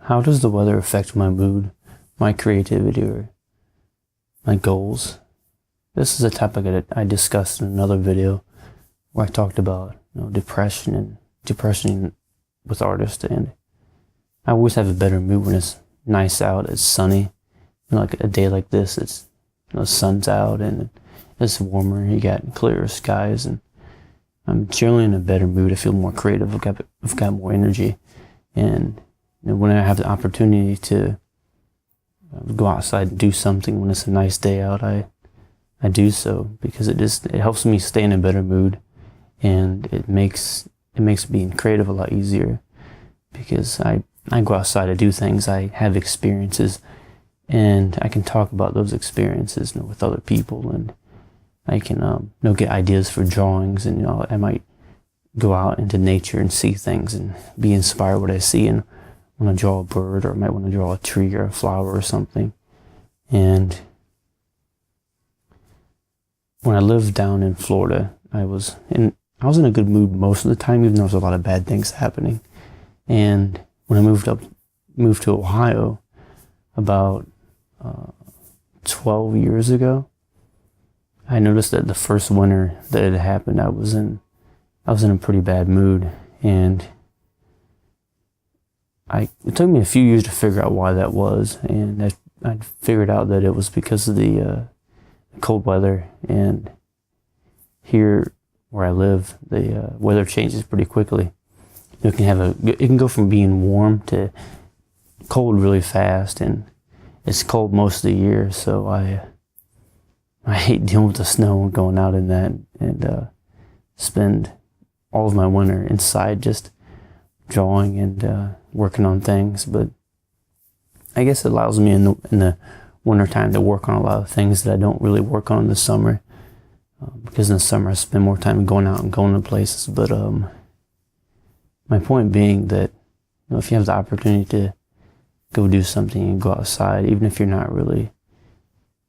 How does the weather affect my mood, my creativity, or my goals? This is a topic that I discussed in another video where I talked about depression with artists, and I always have a better mood when it's nice out, it's sunny. Like a day like this, it's the sun's out and it's warmer, you got clearer skies, and I'm generally in a better mood. I feel more creative, I've got more energy, and when I have the opportunity to go outside and do something when it's a nice day out, I do so, because it helps me stay in a better mood, and it makes being creative a lot easier, because I go outside, I do things, I have experiences, and I can talk about those experiences with other people, and I can get ideas for drawings, and I might go out into nature and see things and be inspired by what I see, and want to draw a bird, or I might want to draw a tree or a flower or something. And when I lived down in Florida, I was in a good mood most of the time, even though there was a lot of bad things happening. And when I moved to Ohio about 12 years ago, I noticed that the first winter that it happened, I was in a pretty bad mood, and it took me a few years to figure out why that was, and I figured out that it was because of the cold weather. And here where I live, the weather changes pretty quickly. It can go from being warm to cold really fast, and it's cold most of the year, so I hate dealing with the snow and going out in that, and spend all of my winter inside just drawing and working on things. But I guess it allows me in the winter time to work on a lot of things that I don't really work on in the summer, because in the summer I spend more time going out and going to places. But my point being that if you have the opportunity to go do something and go outside, even if you're not really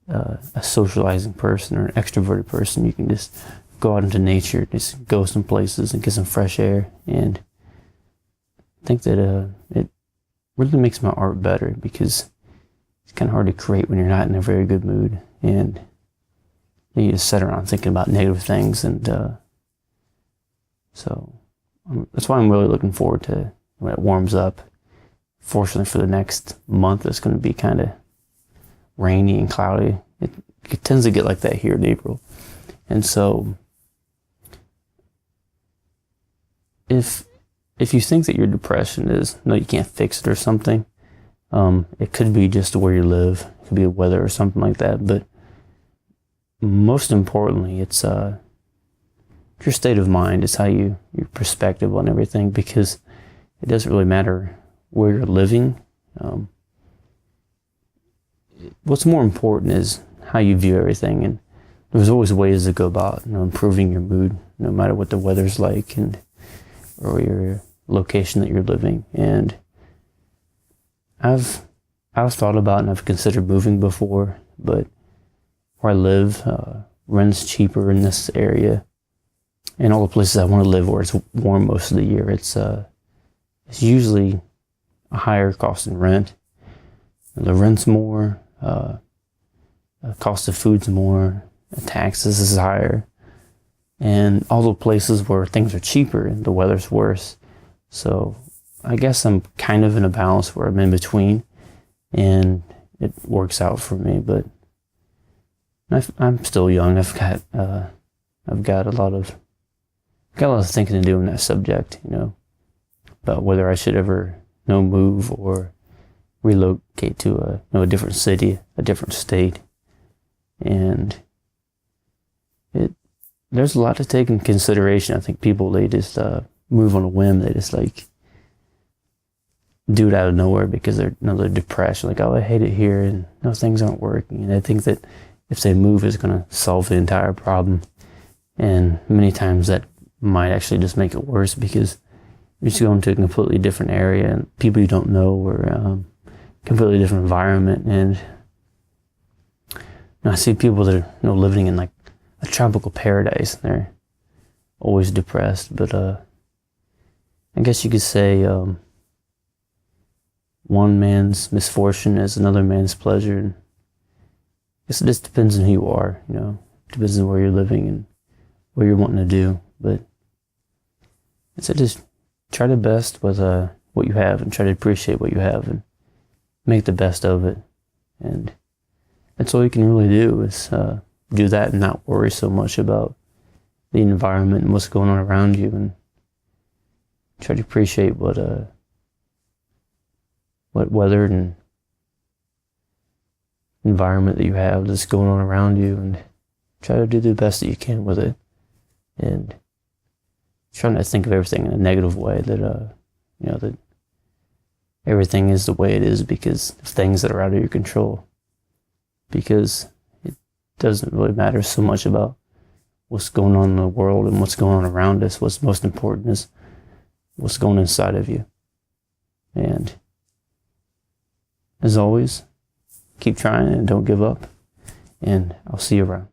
a socializing person or an extroverted person, you can just go out into nature, just go some places and get some fresh air. And I think that it really makes my art better, because it's kind of hard to create when you're not in a very good mood, and you just sit around thinking about negative things. And so that's why I'm really looking forward to when it warms up. Fortunately, for the next month, it's going to be kind of rainy and cloudy. It tends to get like that here in April. And so if you think that your depression is, you can't fix it or something, it could be just where you live. It could be the weather or something like that. But most importantly, it's your state of mind. It's how your perspective on everything, because it doesn't really matter where you're living. What's more important is how you view everything, and there's always ways to go about improving your mood, no matter what the weather's like or your location that you're living. And I've thought about and I've considered moving before, but where I live, rent's cheaper in this area, and all the places I want to live where it's warm most of the year, it's usually a higher cost in rent. The rent's more, the cost of food's more, the taxes is higher, and all the places where things are cheaper and the weather's worse. So I guess I'm kind of in a balance where I'm in between, and it works out for me. But I'm still young. I've got a lot of thinking to do on that subject, about whether I should ever move or relocate to a different city, a different state. And there's a lot to take in consideration. I think people, they just move on a whim. They just do it out of nowhere because they're depressed. Like, oh, I hate it here, and things aren't working. And I think that if they move, it's going to solve the entire problem. And many times that might actually just make it worse, because you're just going to a completely different area and people you don't know, or completely different environment. And I see people that are living in like a tropical paradise, and they're always depressed. But I guess you could say one man's misfortune as another man's pleasure. And I guess it just depends on who you are, you know. It depends on where you're living and what you're wanting to do. But so just try the best with what you have, and try to appreciate what you have and make the best of it. And that's all you can really do, is do that and not worry so much about the environment and what's going on around you, and try to appreciate what weather and environment that you have that's going on around you, and try to do the best that you can with it. And try not to think of everything in a negative way, that you know, that everything is the way it is because of things that are out of your control. Because it doesn't really matter so much about what's going on in the world and what's going on around us. What's most important is what's going inside of you. And as always, keep trying and don't give up. And I'll see you around.